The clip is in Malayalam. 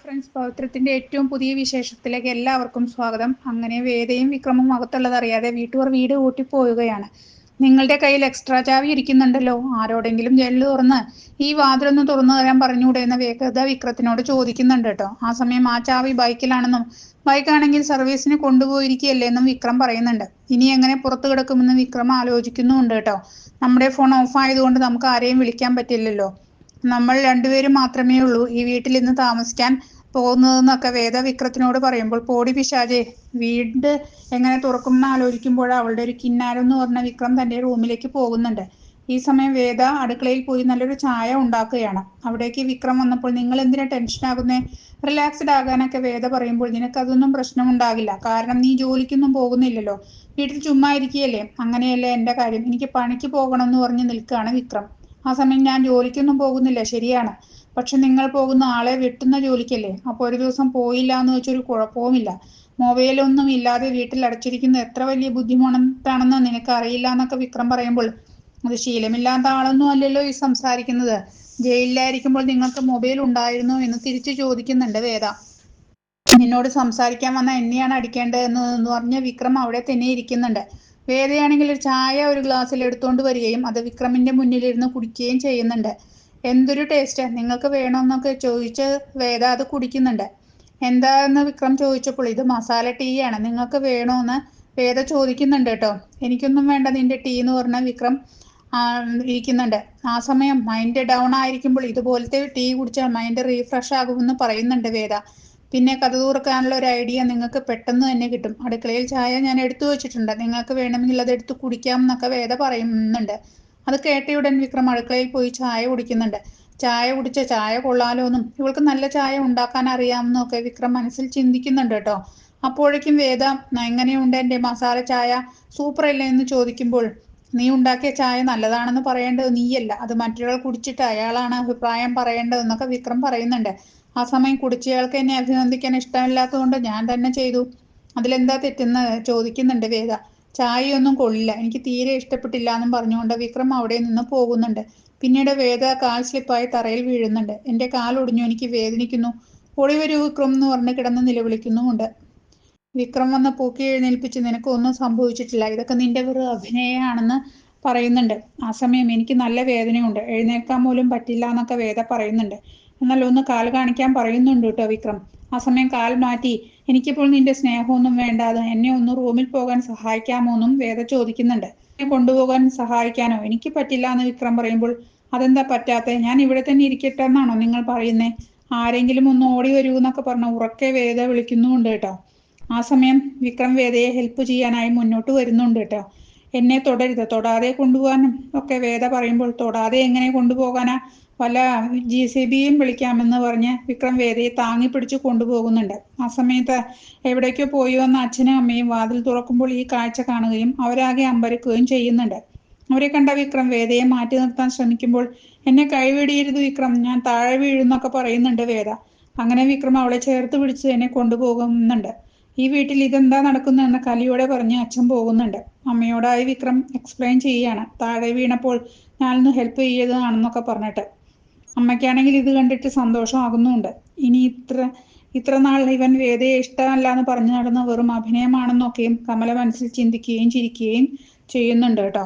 ഫ്രണ്ട്സ്, പവിത്രത്തിന്റെ ഏറ്റവും പുതിയ വിശേഷത്തിലേക്ക് എല്ലാവർക്കും സ്വാഗതം. അങ്ങനെ വേദയും വിക്രമും അകത്തുള്ളതറിയാതെ വീട്ടുകാർ വീട് പൂട്ടിപ്പോവുകയാണ്. നിങ്ങളുടെ കയ്യിൽ എക്സ്ട്രാ ചാവി ഇരിക്കുന്നുണ്ടല്ലോ, ആരോടെങ്കിലും ജനൽ തുറന്ന് ഈ വാതിലൊന്ന് തുറന്നു തരാൻ പറഞ്ഞുകൂടെ എന്ന് വേഗത വിക്രത്തിനോട് ചോദിക്കുന്നുണ്ട് കേട്ടോ. ആ സമയം ആ ചാവി ബൈക്കിലാണെന്നും ബൈക്കാണെങ്കിൽ സർവീസിന് കൊണ്ടുപോയിരിക്കുകയല്ലേ എന്നും വിക്രം പറയുന്നുണ്ട്. ഇനി എങ്ങനെ പുറത്തു കിടക്കുമെന്ന് വിക്രം ആലോചിക്കുന്നുണ്ട് കേട്ടോ. നമ്മുടെ ഫോൺ ഓഫ് ആയതുകൊണ്ട് നമുക്ക് ആരെയും വിളിക്കാൻ പറ്റില്ലല്ലോ. നമ്മൾ രണ്ടുപേരും മാത്രമേ ഉള്ളൂ ഈ വീട്ടിൽ ഇന്ന് താമസിക്കാൻ പോകുന്നതെന്നൊക്കെ വേദ വിക്രത്തിനോട് പറയുമ്പോൾ, പോടി പിശാചേ, വീട് എങ്ങനെ തുറക്കുമെന്ന് ആലോചിക്കുമ്പോൾ അവളുടെ ഒരു കിന്നാരം എന്ന് പറഞ്ഞ വിക്രം തന്റെ റൂമിലേക്ക് പോകുന്നുണ്ട്. ഈ സമയം വേദ അടുക്കളയിൽ പോയി നല്ലൊരു ചായ ഉണ്ടാക്കുകയാണ്. അവിടേക്ക് വിക്രം വന്നപ്പോൾ, നിങ്ങൾ എന്തിനാ ടെൻഷൻ ആകുന്നേ, റിലാക്സ്ഡ് ആകാനൊക്കെ വേദ പറയുമ്പോൾ, നിനക്കതൊന്നും പ്രശ്നമുണ്ടാകില്ല, കാരണം നീ ജോലിക്കൊന്നും പോകുന്നില്ലല്ലോ, വീട്ടിൽ ചുമ്മാ ഇരിക്കുകയല്ലേ. അങ്ങനെയല്ല എൻ്റെ കാര്യം, എനിക്ക് പണിക്ക് പോകണം എന്ന് പറഞ്ഞ് നിൽക്കുകയാണ് വിക്രം. ആ സമയം ഞാൻ ജോലിക്കൊന്നും പോകുന്നില്ല, ശരിയാണ്, പക്ഷെ നിങ്ങൾ പോകുന്ന ആളെ വെട്ടുന്ന ജോലിക്കല്ലേ. അപ്പോൾ ഒരു ദിവസം പോയില്ല എന്ന് വെച്ചൊരു കുഴപ്പവുമില്ല. മൊബൈലൊന്നും ഇല്ലാതെ വീട്ടിൽ അടച്ചിരിക്കുന്നത് എത്ര വലിയ ബുദ്ധിമുട്ടാണെന്ന് നിനക്ക് അറിയില്ല എന്നൊക്കെ വിക്രം പറയുമ്പോൾ, അത് ശീലമില്ലാത്ത ആളൊന്നും അല്ലല്ലോ ഈ സംസാരിക്കുന്നത്. ജയിലിലായിരിക്കുമ്പോൾ നിങ്ങൾക്ക് മൊബൈൽ ഉണ്ടായിരുന്നോ എന്ന് തിരിച്ചു ചോദിക്കുന്നുണ്ട് വേദ. നിന്നോട് സംസാരിക്കാൻ വന്ന എന്നെയാണ് അടിക്കേണ്ടത് എന്ന് പറഞ്ഞ് വിക്രം അവിടെ തന്നെ ഇരിക്കുന്നുണ്ട്. വേദയാണെങ്കിൽ ഒരു ചായ ഒരു ഗ്ലാസ്സിൽ എടുത്തുകൊണ്ട് വരികയും അത് വിക്രമിന്റെ മുന്നിലിരുന്ന് കുടിക്കുകയും ചെയ്യുന്നുണ്ട്. എന്തൊരു ടേസ്റ്റ്, നിങ്ങൾക്ക് വേണമെന്നൊക്കെ ചോദിച്ച് വേദ അത് കുടിക്കുന്നുണ്ട്. എന്താന്ന് വിക്രം ചോദിച്ചപ്പോൾ, ഇത് മസാല ടീ ആണ്, നിങ്ങൾക്ക് വേണോന്ന് വേദ ചോദിക്കുന്നുണ്ട് കേട്ടോ. എനിക്കൊന്നും വേണ്ട നിന്റെ ടീ എന്ന് പറഞ്ഞ വിക്രം ഇരിക്കുന്നുണ്ട്. ആ സമയം മൈൻഡ് ഡൗൺ ആയിരിക്കുമ്പോൾ ഇതുപോലത്തെ ടീ കുടിച്ചാൽ മൈൻഡ് റീഫ്രഷ് ആകുമെന്ന് പറയുന്നുണ്ട് വേദ. പിന്നെ കഥ തുറക്കാനുള്ള ഒരു ഐഡിയ നിങ്ങൾക്ക് പെട്ടെന്ന് തന്നെ കിട്ടും. അടുക്കളയിൽ ചായ ഞാൻ എടുത്തു വെച്ചിട്ടുണ്ട്, നിങ്ങൾക്ക് വേണമെങ്കിൽ അത് എടുത്ത് കുടിക്കാം എന്നൊക്കെ വേദ പറയുന്നുണ്ട്. അത് കേട്ടയുടൻ വിക്രം അടുക്കളയിൽ പോയി ചായ കുടിക്കുന്നുണ്ട്. ചായ കുടിച്ച ചായ കൊള്ളാലോ എന്നും ഇവൾക്ക് നല്ല ചായ ഉണ്ടാക്കാൻ അറിയാമെന്നൊക്കെ വിക്രം മനസ്സിൽ ചിന്തിക്കുന്നുണ്ട് കേട്ടോ. അപ്പോഴേക്കും വേദ, എങ്ങനെയുണ്ട് എൻ്റെ മസാല ചായ, സൂപ്പർ അല്ലേ എന്ന് ചോദിക്കുമ്പോൾ, നീ ഉണ്ടാക്കിയ ചായ നല്ലതാണെന്ന് പറയേണ്ടത് നീയല്ല, അത് മറ്റൊരാൾ കുടിച്ചിട്ട് അയാളാണ് അഭിപ്രായം പറയേണ്ടതെന്നൊക്കെ വിക്രം പറയുന്നുണ്ട്. ആ സമയം കുടിച്ചയാൾക്ക് എന്നെ അഭിനന്ദിക്കാൻ ഇഷ്ടമില്ലാത്തതുകൊണ്ട് ഞാൻ തന്നെ ചെയ്തു, അതിലെന്താ തെറ്റെന്ന് ചോദിക്കുന്നുണ്ട് വേദ. ചായയൊന്നും കൊള്ളില്ല, എനിക്ക് തീരെ ഇഷ്ടപ്പെട്ടില്ല എന്നും പറഞ്ഞുകൊണ്ട് വിക്രം അവിടെ നിന്ന് പോകുന്നുണ്ട്. പിന്നീട് വേദ കാൽ സ്ലിപ്പായി തറയിൽ വീഴുന്നുണ്ട്. എൻ്റെ കാൽ ഒടിഞ്ഞു, എനിക്ക് വേദനിക്കുന്നു, ഓടി വരൂ വിക്രം എന്ന് പറഞ്ഞ് കിടന്ന് നിലവിളിക്കുന്നുമുണ്ട്. വിക്രം വന്ന് പൂക്കി എഴുന്നേൽപ്പിച്ച്, നിനക്ക് ഒന്നും സംഭവിച്ചിട്ടില്ല, ഇതൊക്കെ നിന്റെ വെറും അഭിനയമാണെന്ന് പറയുന്നുണ്ട്. ആ സമയം എനിക്ക് നല്ല വേദനയുണ്ട്, എഴുന്നേൽക്കാൻ പോലും പറ്റില്ല എന്നൊക്കെ വേദ പറയുന്നുണ്ട്. എന്നാൽ ഒന്ന് കാൽ കാണിക്കാൻ പറയുന്നുണ്ട് കേട്ടോ വിക്രം. ആ സമയം കാൽ മാറ്റി, എനിക്കിപ്പോൾ നിന്റെ സ്നേഹമൊന്നും വേണ്ടാതെ എന്നെ ഒന്ന് റൂമിൽ പോകാൻ സഹായിക്കാമോ എന്നും വേദ ചോദിക്കുന്നുണ്ട്. എന്നെ കൊണ്ടുപോകാൻ സഹായിക്കാനോ എനിക്ക് പറ്റില്ല എന്ന് വിക്രം പറയുമ്പോൾ, അതെന്താ പറ്റാത്തെ, ഞാൻ ഇവിടെ തന്നെ ഇരിക്കട്ടെ എന്നാണോ നിങ്ങൾ പറയുന്നേ, ആരെങ്കിലും ഒന്ന് ഓടി വരൂ എന്നൊക്കെ പറഞ്ഞ ഉറക്കെ വേദ വിളിക്കുന്നുമുണ്ട് കേട്ടോ. ആ സമയം വിക്രം വേദയെ ഹെൽപ്പ് ചെയ്യാനായി മുന്നോട്ട് വരുന്നുണ്ട് കേട്ടോ. എന്നെ തൊടരുത്, തൊടാതെ കൊണ്ടുപോകാനും ഒക്കെ വേദ പറയുമ്പോൾ, തൊടാതെ എങ്ങനെ കൊണ്ടുപോകാനാ, വല്ല JCBയും വിളിക്കാമെന്ന് പറഞ്ഞ് വിക്രം വേദയെ താങ്ങി പിടിച്ച് കൊണ്ടുപോകുന്നുണ്ട്. ആ സമയത്ത് എവിടേക്കോ പോയി വന്ന അച്ഛനും അമ്മയും വാതിൽ തുറക്കുമ്പോൾ ഈ കാഴ്ച കാണുകയും അവരാകെ അമ്പരക്കുകയും ചെയ്യുന്നുണ്ട്. അവരെ കണ്ട വിക്രം വേദയെ മാറ്റി നിർത്താൻ ശ്രമിക്കുമ്പോൾ, എന്നെ കൈവെടിയരുത് വിക്രം, ഞാൻ താഴെ വീഴുന്നൊക്കെ പറയുന്നുണ്ട് വേദ. അങ്ങനെ വിക്രം അവളെ ചേർത്ത് പിടിച്ച് എന്നെ കൊണ്ടുപോകുന്നുണ്ട്. ഈ വീട്ടിൽ ഇതെന്താ നടക്കുന്നതെന്ന് കലിയോടെ പറഞ്ഞ് അച്ഛൻ പോകുന്നുണ്ട്. അമ്മയോടായി വിക്രം എക്സ്പ്ലെയിൻ ചെയ്യുകയാണ്, താഴെ വീണപ്പോൾ ഞാനൊന്ന് ഹെൽപ്പ് ചെയ്തതാണെന്നൊക്കെ പറഞ്ഞിട്ട്. അമ്മയ്ക്കാണെങ്കിൽ ഇത് കണ്ടിട്ട് സന്തോഷമാകുന്നുമുണ്ട്. ഇനി ഇത്ര നാൾ ഇവൻ വേദയെ ഇഷ്ടമല്ല എന്ന് പറഞ്ഞു നടന്ന വെറും അഭിനയമാണെന്നൊക്കെയും കമല മനസ്സിൽ ചിന്തിക്കുകയും ചിരിക്കുകയും ചെയ്യുന്നുണ്ട് കേട്ടോ.